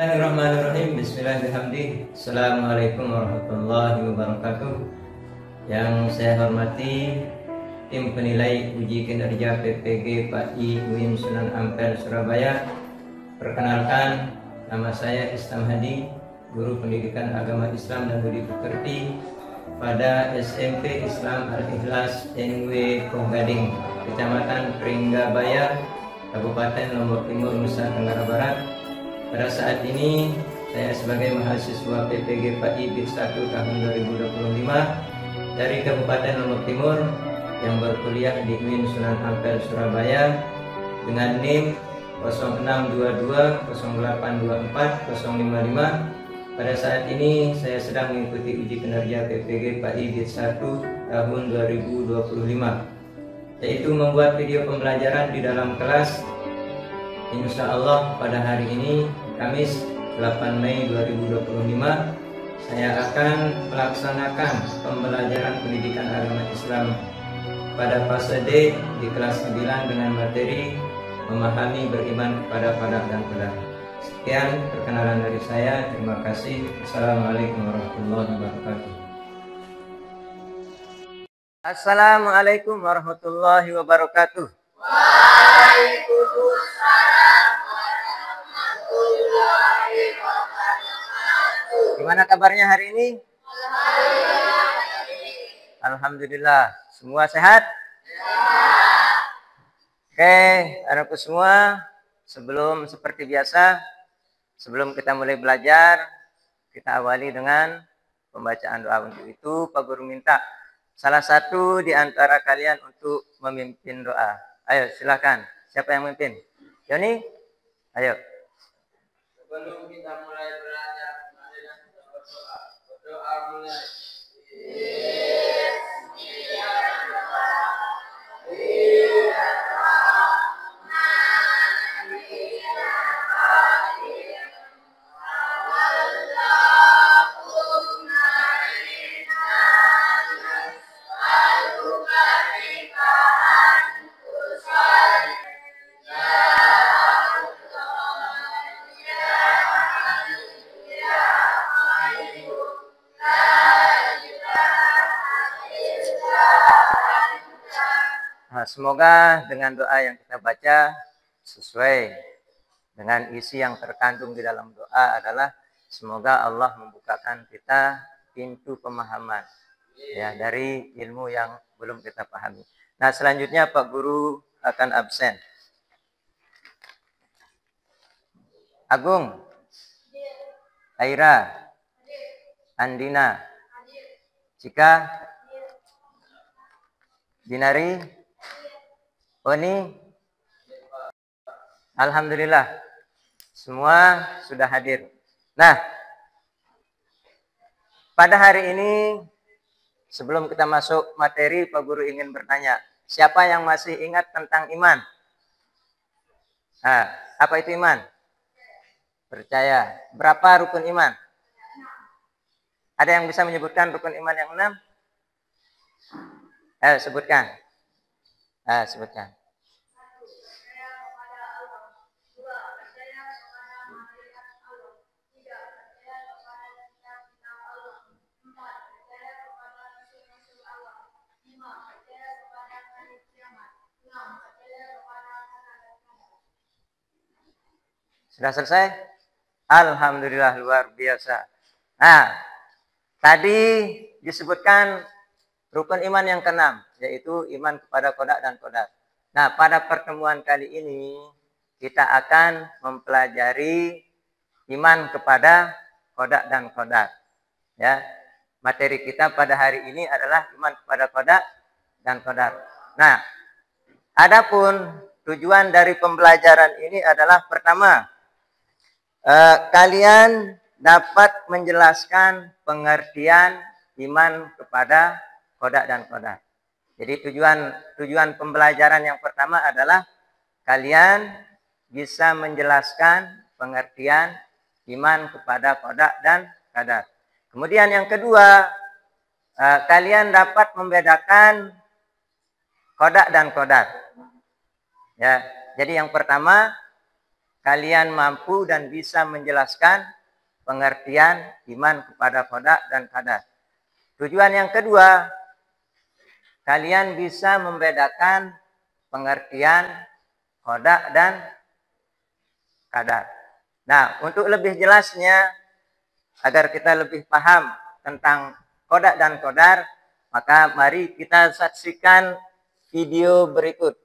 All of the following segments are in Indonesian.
Bismillahirrahmanirrahim. Bismillahirrahmanirrahim. Assalamualaikum warahmatullahi wabarakatuh. Yang saya hormati tim penilai uji kinerja PPG PAI UIN Sunan Ampel Surabaya. Perkenalkan, nama saya Islam Hadi, guru pendidikan agama Islam dan budi pekerti pada SMP Islam Al-Ikhlas NW Pogading, Kecamatan Pringgabaya, Kabupaten Lombok Timur, Nusa Tenggara Barat. Pada saat ini saya sebagai mahasiswa PPG PAI BID 1 tahun 2025 dari Kabupaten Lombok Timur yang berkuliah di UIN Sunan Ampel Surabaya dengan NIM 0622082455. Pada saat ini saya sedang mengikuti uji kinerja PPG PAI BID 1 tahun 2025, yaitu membuat video pembelajaran di dalam kelas. Insya Allah pada hari ini Kamis 8 Mei 2025 saya akan melaksanakan pembelajaran pendidikan agama Islam pada fase D di kelas 9 dengan materi memahami beriman kepada Qadak dan Qadar. Sekian perkenalan dari saya. Terima kasih. Assalamualaikum warahmatullahi wabarakatuh. Assalamualaikum warahmatullahi wabarakatuh. Waalaikumsalam warahmatullahi wabarakatuh. Gimana kabarnya hari ini? Alhamdulillah. Semua sehat? Oke, anakku semua, seperti biasa, sebelum kita mulai belajar, kita awali dengan pembacaan doa. Untuk itu, Pak Guru minta salah satu di antara kalian untuk memimpin doa. Ayo, silakan. Siapa yang memimpin? Joni? Ayo. Sebelum kita mulai belajar, mari kita berdoa. Berdoa mulai. Semoga dengan doa yang kita baca sesuai dengan isi yang terkandung di dalam doa adalah semoga Allah membukakan kita pintu pemahaman ya dari ilmu yang belum kita pahami. Nah, selanjutnya Pak Guru akan absen. Agung, Aira, Andina, Cika, Dinari, Oni. Alhamdulillah semua sudah hadir. Nah, pada hari ini sebelum kita masuk materi, Pak Guru ingin bertanya, siapa yang masih ingat tentang iman? Nah, apa itu iman? Percaya. Berapa rukun iman? Ada yang bisa menyebutkan rukun iman yang 6? Sebutkan. Sebutkan. Sudah selesai? Alhamdulillah, luar biasa. Nah, tadi disebutkan rukun iman yang ke-6, yaitu iman kepada Qadak dan Qadar. Nah, pada pertemuan kali ini kita akan mempelajari iman kepada Qadak dan Qadar. Ya, materi kita pada hari ini adalah iman kepada Qadak dan Qadar. Nah, adapun tujuan dari pembelajaran ini adalah pertama, kalian dapat menjelaskan pengertian iman kepada Qadak dan Qadar. Jadi tujuan pembelajaran yang pertama adalah kalian bisa menjelaskan pengertian iman kepada Qadak dan Qadar. Kemudian yang kedua, kalian dapat membedakan Qadak dan Qadar. Ya, jadi yang pertama kalian mampu dan bisa menjelaskan pengertian iman kepada qada dan qadar. Tujuan yang kedua, kalian bisa membedakan pengertian qada dan qadar. Nah, untuk lebih jelasnya, agar kita lebih paham tentang qada dan qadar, maka mari kita saksikan video berikut.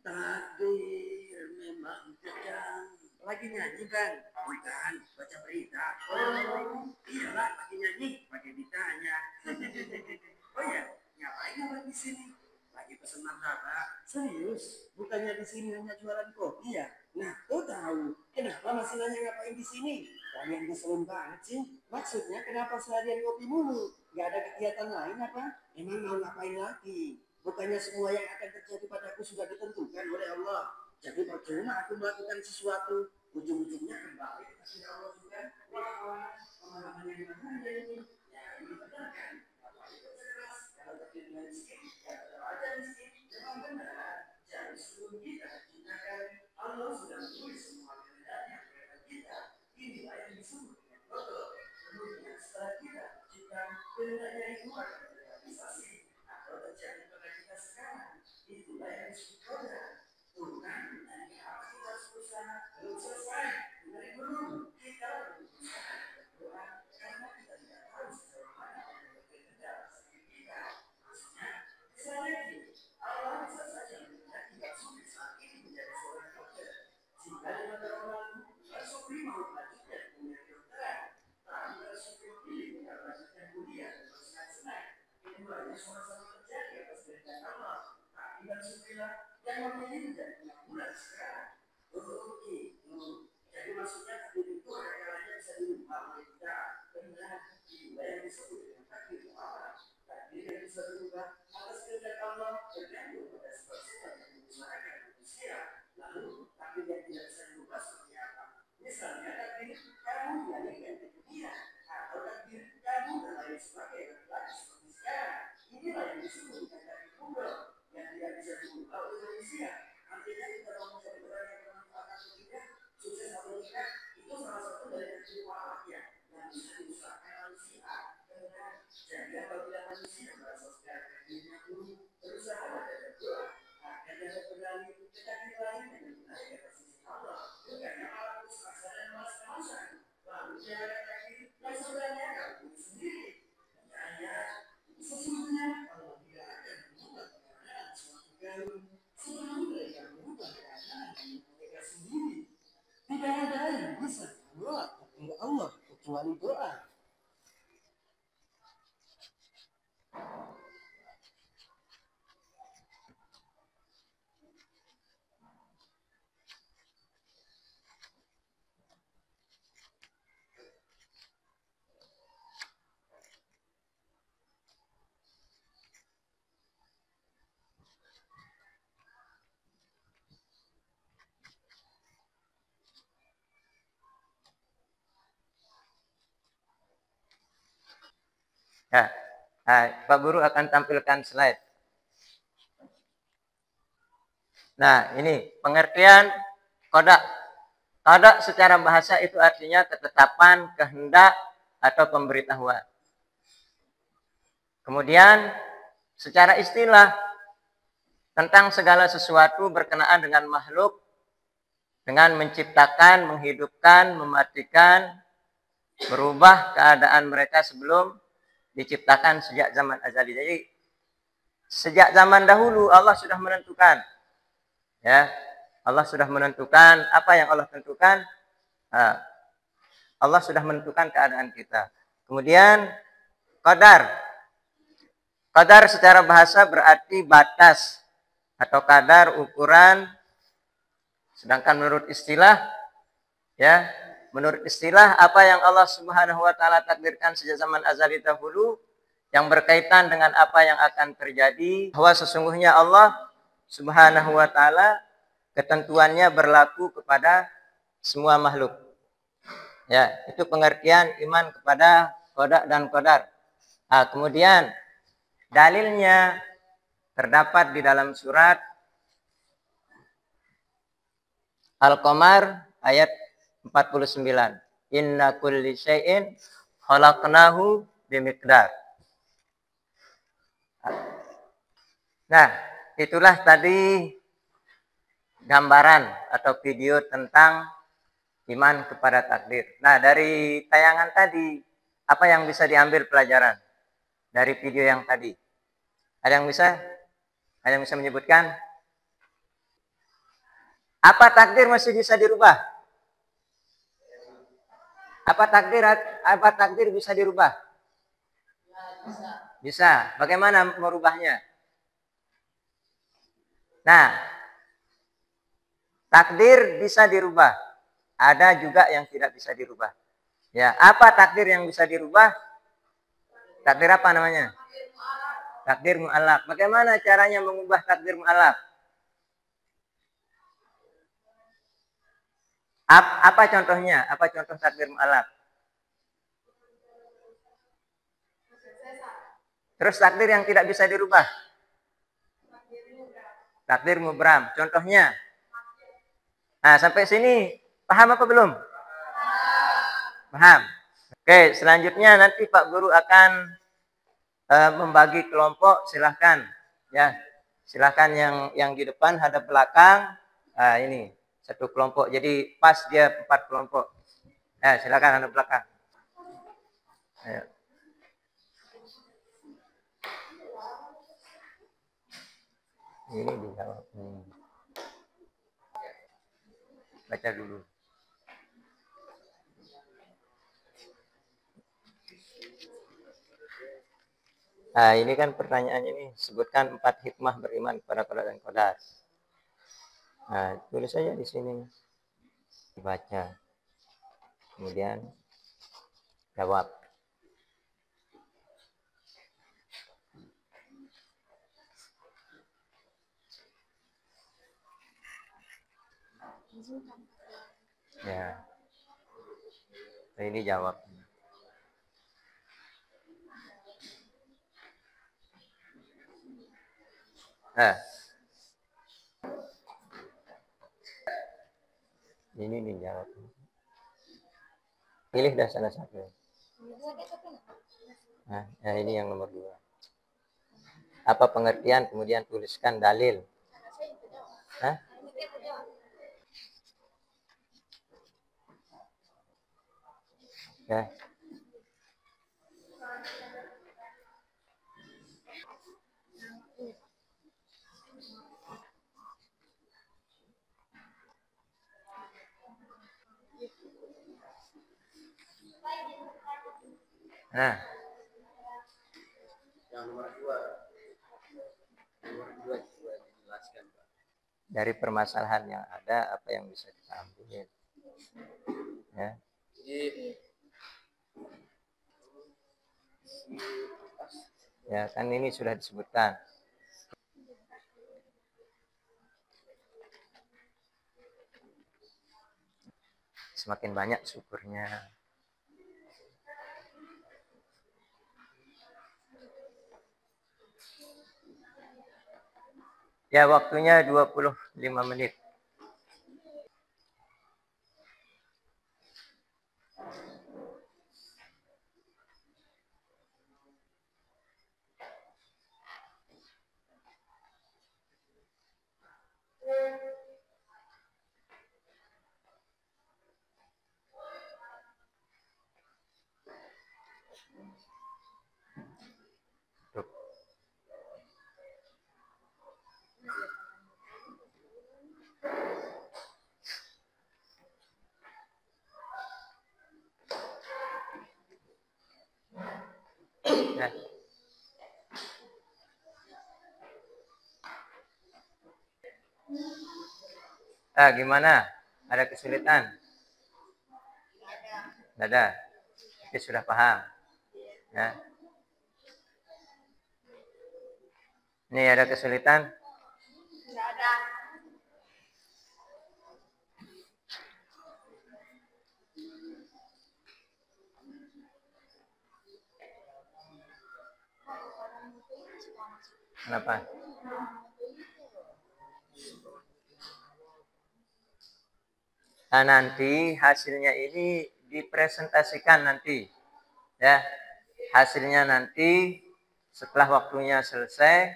Takdir memang kejam. Lagi nyanyi kan? Bukan, baca berita. Oh, iyalah lagi nyanyi, pakai ditanya. Oh ya, ngapain abang di sini? Lagi pesen martabak. Serius? Bukannya di sini hanya jualan kopi ya? Nah, kau tahu kenapa masih nanya ngapain di sini? Kalian ngeselin banget sih. Maksudnya kenapa seharian ngopi mulu? Gak ada kegiatan lain apa? Emang mau ngapain lagi? Bukannya semua yang akan terjadi padaku sudah ditentukan oleh Allah. Jadi percuma aku melakukan sesuatu, ujung-ujungnya kembali ke Allah juga. Wah, pemahaman yang benar ini. Ya, ini benar kan? Apa itu jelas? Kalau terjadi miskin, ya tetap aja miskin. Memang benar. Jadi sebelum kita diciptakan, Allah sudah menulis semua kehendaknya kepada kita. Inilah yang disebut dengan kodok. Kemudian setelah kita diciptakan, kehendaknya itu akan terrealisasi atau terjadi pada kita sekarang. Itulah yang disebut kodok. Tuhan, nanti apa kita harus berusaha? Belum selesai. Dari dulu kita berusaha berdoa karena kita tidak tahu sejauh mana Allah berkehendak rezeki kita. Maksudnya, bisa jadi Allah bisa saja melihat kita sulit saat ini menjadi seorang dokter. Jika di mata orang Supri mau melanjutkan kuliah kedokteran, tapi Supri pilih tidak melanjutkan kuliah dan bersenang-senang. Keduanya sama-sama terjadi atas kehendak Allah. Tapi Supri lah yang memilih menjadi pengangguran sekarang. Oke, jadi maksudnya takdir itu ada kalanya bisa dirubah oleh kita. Benar, itulah yang disebut dengan takdir muamalah. Takdir yang bisa dirubah atas kehendak Allah tergantung pada sebab-sebab yang diusahakan manusia. Lalu takdir yang tidak bisa dirubah seperti apa? Misalnya takdir kamu dilahirkan ke dunia, atau takdir kamu terlahir sebagai laki-laki seperti sekarang. Inilah yang disebut dengan takdir tunggal yang tidak bisa dirubah oleh manusia. Artinya kita mau menjadi orang yang bermanfaat atau tidak, sukses atau tidak, itu salah satu dari takdir muamalah yang bisa diusahakan manusia. Benar. Jadi apabila manusia merasa sekarang takdirnya buruk, berusaha dan berdoa agar dapat beralih ke takdir lain yang lebih baik atas sisi Allah. Bukannya malah putus asa dan malas-malasan. Lalu jalan takdir yang sebenarnya kamu sendiri. Hanya sesungguhnya Allah tidak akan mengubah keadaan suatu kaum sebelum mereka mengubah keadaan mereka sendiri. Tidak ada yang bisa menolak takdir Allah kecuali doa. Ya, Pak Guru akan tampilkan slide. Nah, ini pengertian qada. Qada secara bahasa itu artinya ketetapan, kehendak, atau pemberitahuan. Kemudian, secara istilah, tentang segala sesuatu berkenaan dengan makhluk, dengan menciptakan, menghidupkan, mematikan, merubah keadaan mereka sebelum diciptakan sejak zaman azali. Jadi sejak zaman dahulu Allah sudah menentukan, ya, Allah sudah menentukan apa yang Allah tentukan. Allah sudah menentukan keadaan kita. Kemudian qadar. Qadar secara bahasa berarti batas atau kadar, ukuran. Sedangkan menurut istilah, ya, menurut istilah apa yang Allah Subhanahu wa taala takdirkan sejak zaman azali dahulu yang berkaitan dengan apa yang akan terjadi, bahwa sesungguhnya Allah Subhanahu wa taala ketentuannya berlaku kepada semua makhluk. Ya, itu pengertian iman kepada qada dan qadar. Kemudian Dalilnya terdapat di dalam surat Al-Qamar ayat 49. Inna kulli syai'in khalaqnahu bimiqdar. Nah, itulah tadi gambaran atau video tentang iman kepada takdir. Nah, dari tayangan tadi, apa yang bisa diambil pelajaran dari video yang tadi? Ada yang bisa? Ada yang bisa menyebutkan? Apa takdir masih bisa dirubah? Apa takdir bisa dirubah? Bisa. Bagaimana merubahnya? Nah, takdir bisa dirubah. Ada juga yang tidak bisa dirubah. Ya, apa takdir yang bisa dirubah? Takdir apa namanya? Takdir mu'allaq. Bagaimana caranya mengubah takdir mu'allaq? Apa contohnya? Apa contoh takdir mu'allaq? Terus takdir yang tidak bisa dirubah? Takdir mubram. Contohnya? Nah, sampai sini paham apa belum? Paham. Oke, selanjutnya nanti Pak Guru akan membagi kelompok. Silahkan, ya, silahkan yang di depan hadap belakang. Nah, ini satu kelompok. Jadi pas dia 4 kelompok. Ya, silahkan hadap belakang. Ayo. Ini dijawab. Baca dulu. Nah, ini kan pertanyaannya ini, sebutkan 4 hikmah beriman kepada qada dan qadar. Nah, tulis saja di sini. Dibaca. Kemudian jawab. Ya. Nah, ini jawab. Nah. Ini nih jawab. Pilih dah salah satu. Nah, ya ini yang nomor 2. Apa pengertian, kemudian tuliskan dalil. Hah? Ya. Nah. Yang nomor 2. Nomor 2 dijelaskan, Pak. Dari permasalahan yang ada, apa yang bisa kita ambil? Ya. Ya, kan ini sudah disebutkan. Semakin banyak syukurnya. Ya, waktunya 25 menit. Nah, gimana? Ada kesulitan? Tidak ada. Tapi sudah paham. Ya. Ini ada kesulitan? Tidak ada. Kenapa? Nah, nanti hasilnya ini dipresentasikan nanti. Ya, hasilnya nanti setelah waktunya selesai,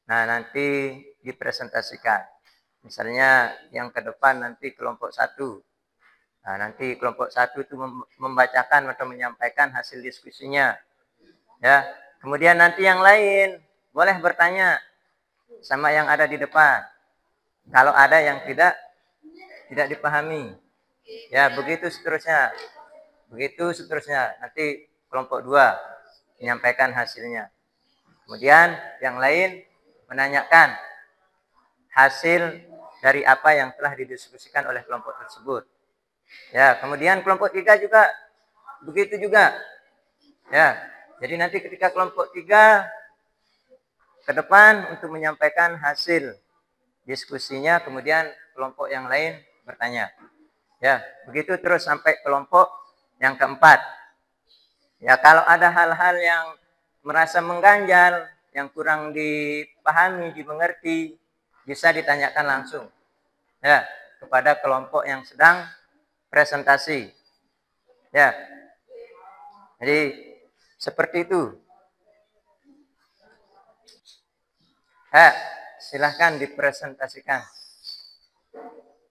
nah nanti dipresentasikan. Misalnya yang ke depan nanti kelompok 1. Nah, nanti kelompok 1 itu membacakan atau menyampaikan hasil diskusinya. Ya, kemudian nanti yang lain boleh bertanya sama yang ada di depan. Kalau ada yang tidak dipahami. Ya, begitu seterusnya. Begitu seterusnya. Nanti kelompok 2 menyampaikan hasilnya. Kemudian yang lain menanyakan hasil dari apa yang telah didiskusikan oleh kelompok tersebut. Ya, kemudian kelompok 3 juga begitu juga. Ya, jadi nanti ketika kelompok 3 ke depan untuk menyampaikan hasil diskusinya, kemudian kelompok yang lain bertanya. Ya, begitu terus sampai kelompok yang keempat. Ya, kalau ada hal-hal yang merasa mengganjal, yang kurang dipahami, dimengerti, bisa ditanyakan langsung. Ya, kepada kelompok yang sedang presentasi. Ya. Jadi seperti itu. Silahkan dipresentasikan.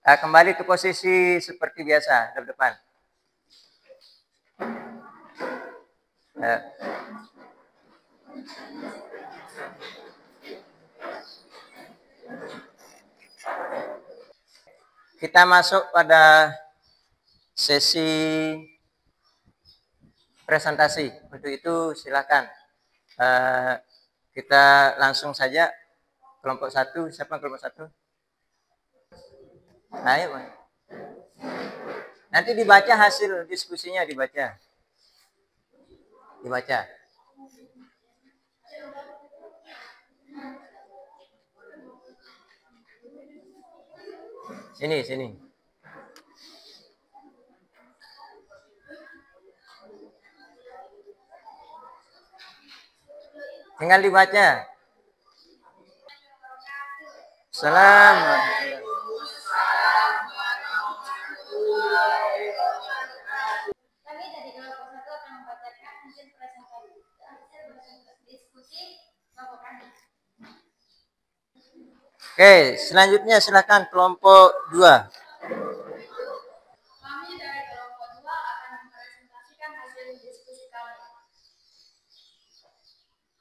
Kembali ke posisi seperti biasa, depan. Kita masuk pada sesi presentasi. Untuk itu silakan kita langsung saja kelompok 1. Siapa kelompok 1? Ayo. Nanti dibaca hasil diskusinya, dibaca. Sini. Tinggal dibaca. Salam. Oke, selanjutnya silakan kelompok 2. Kami dari kelompok 2 akan mempresentasikan hasil diskusi kami.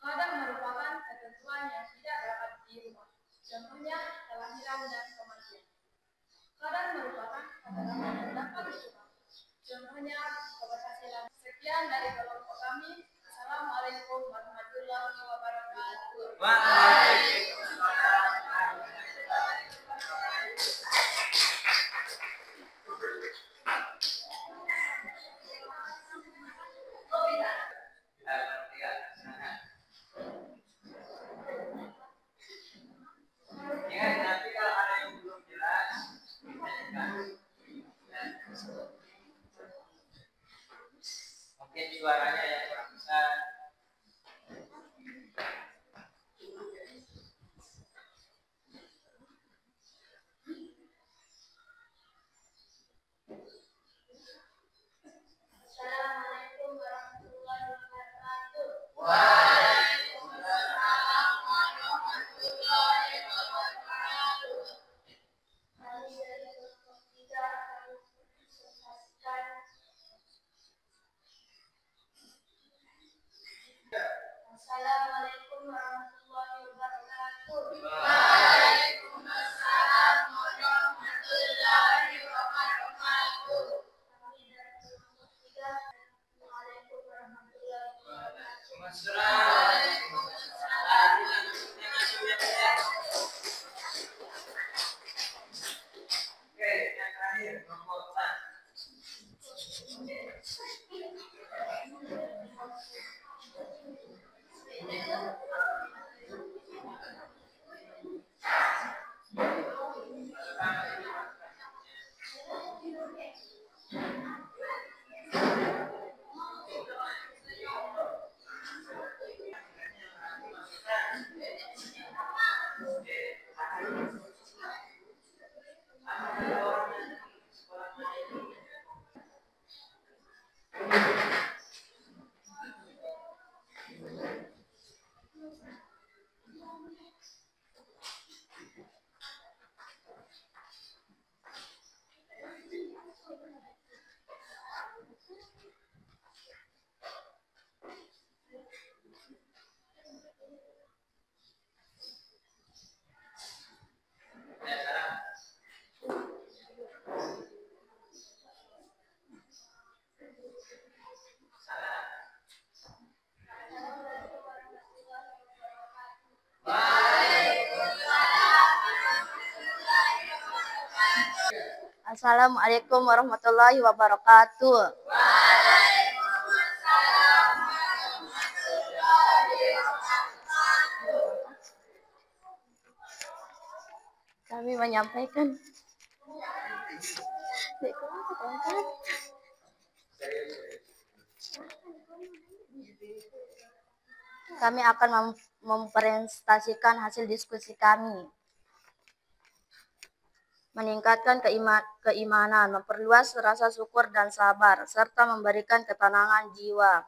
Qadar merupakan ketentuan yang tidak dapat dirubah. Contohnya kelahiran dan kematian. Qadar merupakan ketentuan yang dapat dirubah. Contohnya keberhasilan. Sekian dari kelompok kami. Assalamualaikum warahmatullahi wabarakatuh. Mungkin suaranya yang kurang besar. Assalamualaikum warahmatullahi wabarakatuh. Waalaikumsalam warahmatullahi wabarakatuh. Kami dari kelompok 3 akan mempresentasikan Assalamualaikum warahmatullahi wabarakatuh. Waalaikumsalam warahmatullahi wabarakatuh. Kami dari kelompok 3. Assalamualaikum warahmatullahi wabarakatuh. Oke, yang terakhir kelompok 4. Assalamualaikum warahmatullahi wabarakatuh. Kami menyampaikan kami akan mempresentasikan hasil diskusi kami. Meningkatkan keimanan, memperluas rasa syukur dan sabar, serta memberikan ketenangan jiwa.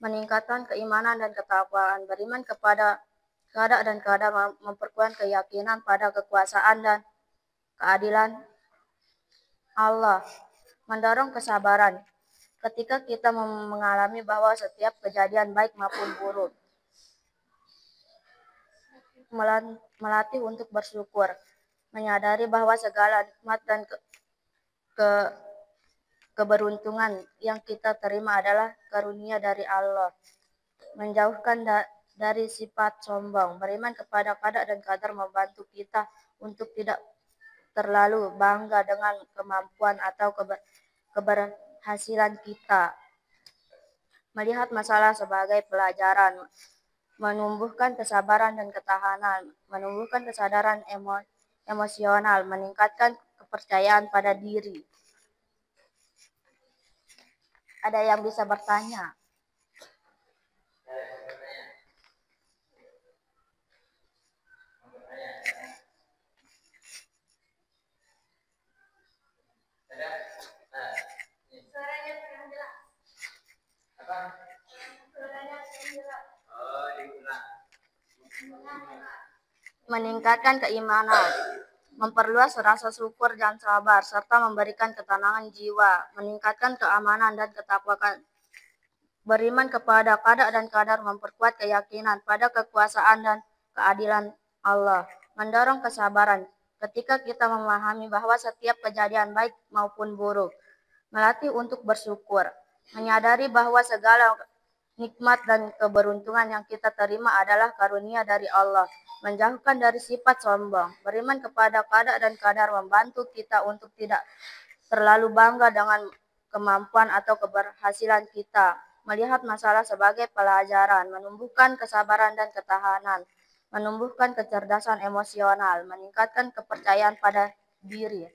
Meningkatkan keimanan dan ketakwaan, beriman kepada qada dan qadar, memperkuat keyakinan pada kekuasaan dan keadilan Allah. Mendorong kesabaran, ketika kita mengalami bahwa setiap kejadian baik maupun buruk. Melatih untuk bersyukur, menyadari bahwa segala nikmat dan keberuntungan yang kita terima adalah karunia dari Allah. Menjauhkan dari sifat sombong, beriman kepada qada dan qadar membantu kita untuk tidak terlalu bangga dengan kemampuan atau keberhasilan kita. Melihat masalah sebagai pelajaran, menumbuhkan kesabaran dan ketahanan, menumbuhkan kesadaran emosional, meningkatkan kepercayaan pada diri. Ada yang bisa bertanya? Suaranya kurang jelas. Apa? Suaranya kurang jelas. Oh, diulang. Meningkatkan keimanan, memperluas rasa syukur dan sabar, serta memberikan ketenangan jiwa, meningkatkan keamanan dan ketakwaan, beriman kepada qada dan qadar, memperkuat keyakinan pada kekuasaan dan keadilan Allah, mendorong kesabaran, ketika kita memahami bahwa setiap kejadian baik maupun buruk, melatih untuk bersyukur, menyadari bahwa segala nikmat dan keberuntungan yang kita terima adalah karunia dari Allah, menjauhkan dari sifat sombong, beriman kepada qada dan qadar membantu kita untuk tidak terlalu bangga dengan kemampuan atau keberhasilan kita, melihat masalah sebagai pelajaran, menumbuhkan kesabaran dan ketahanan, menumbuhkan kecerdasan emosional, meningkatkan kepercayaan pada diri.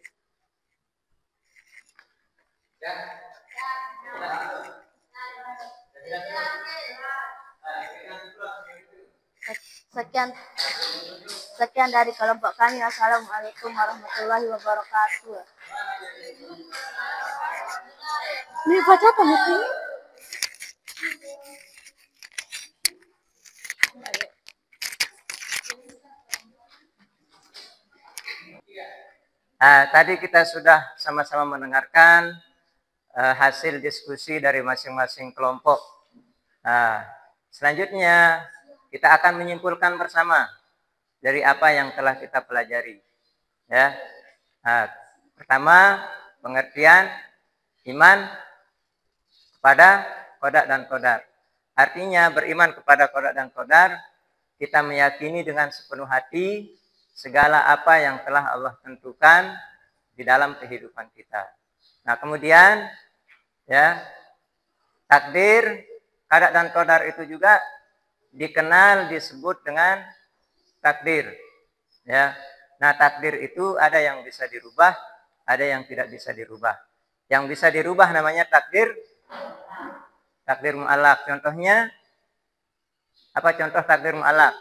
Sekian dari kelompok kami. Assalamualaikum warahmatullahi wabarakatuh. Ini baca kamu Tadi kita sudah sama-sama mendengarkan hasil diskusi dari masing-masing kelompok. Selanjutnya kita akan menyimpulkan bersama dari apa yang telah kita pelajari. Ya, pertama pengertian iman kepada qada dan qadar. Artinya beriman kepada qada dan qadar, kita meyakini dengan sepenuh hati segala apa yang telah Allah tentukan di dalam kehidupan kita. Nah, kemudian ya, takdir, qada dan qadar itu juga dikenal disebut dengan takdir. Ya. Nah, takdir itu ada yang bisa dirubah, ada yang tidak bisa dirubah. Yang bisa dirubah namanya takdir mu'allaq. Contohnya apa contoh takdir mu'allaq?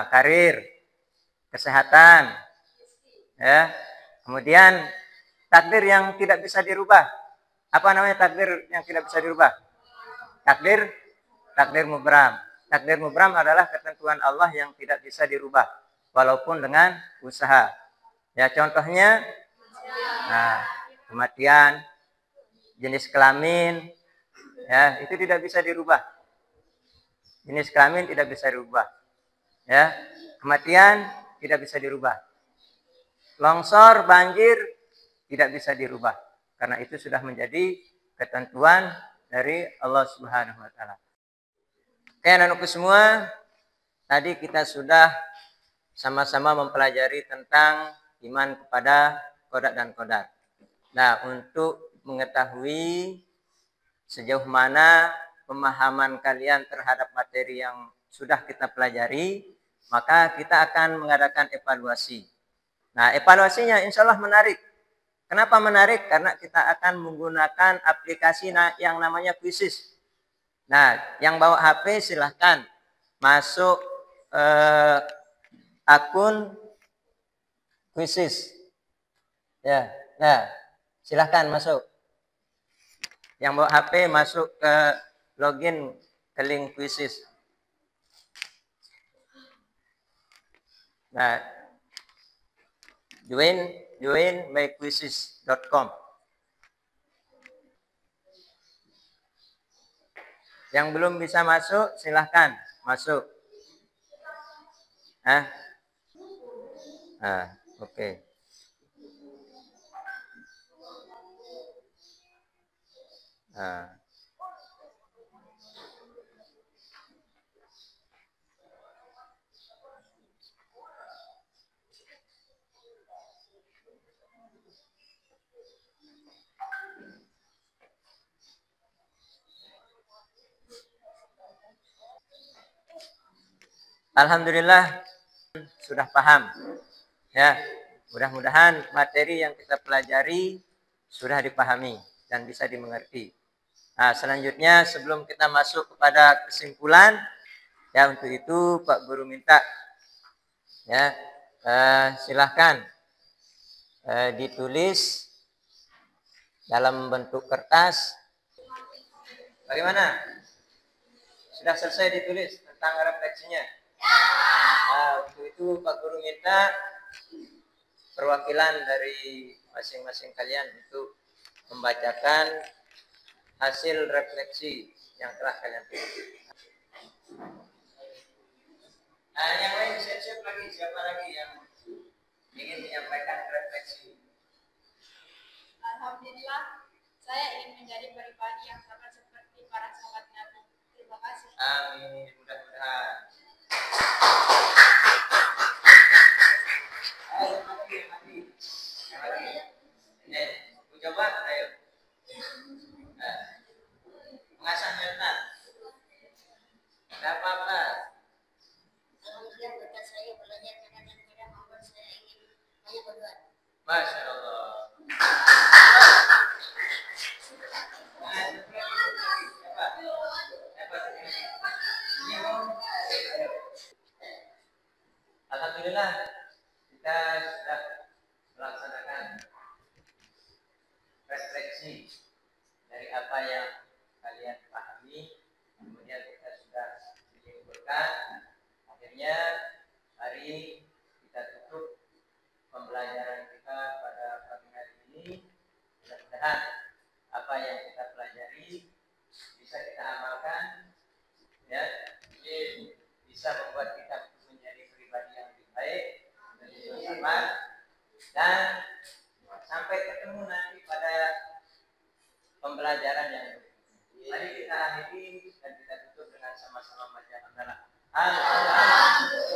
Karir, kesehatan, ya. Kemudian takdir yang tidak bisa dirubah. Apa namanya takdir yang tidak bisa dirubah? Takdir mubram. Takdir mubram adalah ketentuan Allah yang tidak bisa dirubah walaupun dengan usaha. Ya, contohnya kematian, jenis kelamin, ya, itu tidak bisa dirubah. Jenis kelamin tidak bisa dirubah. Ya, kematian tidak bisa dirubah. Longsor, banjir tidak bisa dirubah. Karena itu sudah menjadi ketentuan dari Allah Subhanahu wa taala. Oke, anak-anakku semua, tadi kita sudah sama-sama mempelajari tentang iman kepada Qodat dan Qodat. Nah, untuk mengetahui sejauh mana pemahaman kalian terhadap materi yang sudah kita pelajari, maka kita akan mengadakan evaluasi. Nah, evaluasinya insya Allah menarik. Kenapa menarik? Karena kita akan menggunakan aplikasi yang namanya Quizizz. Nah, yang bawa HP silahkan masuk akun Quizizz. Ya, nah, silahkan masuk. Yang bawa HP masuk ke login ke link Quizizz. Nah, join myquizizz.com. Yang belum bisa masuk silahkan masuk. Oke. Alhamdulillah sudah paham. Ya, mudah-mudahan materi yang kita pelajari sudah dipahami dan bisa dimengerti. Nah, selanjutnya sebelum kita masuk kepada kesimpulan, ya untuk itu Pak Guru minta ya silahkan ditulis dalam bentuk kertas. Bagaimana? Sudah selesai ditulis tentang refleksinya? Nah, untuk itu Pak Guru minta perwakilan dari masing-masing kalian untuk membacakan hasil refleksi yang telah kalian tulis. Nah, yang lain siap-siap lagi. Siapa lagi yang ingin menyampaikan refleksi? Alhamdulillah, saya ingin menjadi pribadi yang sama seperti para sahabat Nabi. Terima kasih. Amin. Mudah-mudahan. Ayo, mati. Coba, ayo. Mengasah mental. Tidak apa-apa. Alhamdulillah berkat saya belajar kadang-kadang membuat saya ingin banyak berdoa. Masya Allah. Alhamdulillah kita sudah melaksanakan refleksi dari apa yang kalian pahami, kemudian kita sudah menyimpulkan. Akhirnya mari kita tutup pembelajaran kita pada pagi hari ini. Mudah-mudahan apa yang kita pelajari bisa kita amalkan, ya, bisa membuat kita menjadi pribadi yang lebih baik dan bersama. Dan sampai ketemu nanti pada pembelajaran yang berikutnya. Mari kita akhiri dan kita tutup dengan sama-sama baca hamdalah. Alhamdulillah.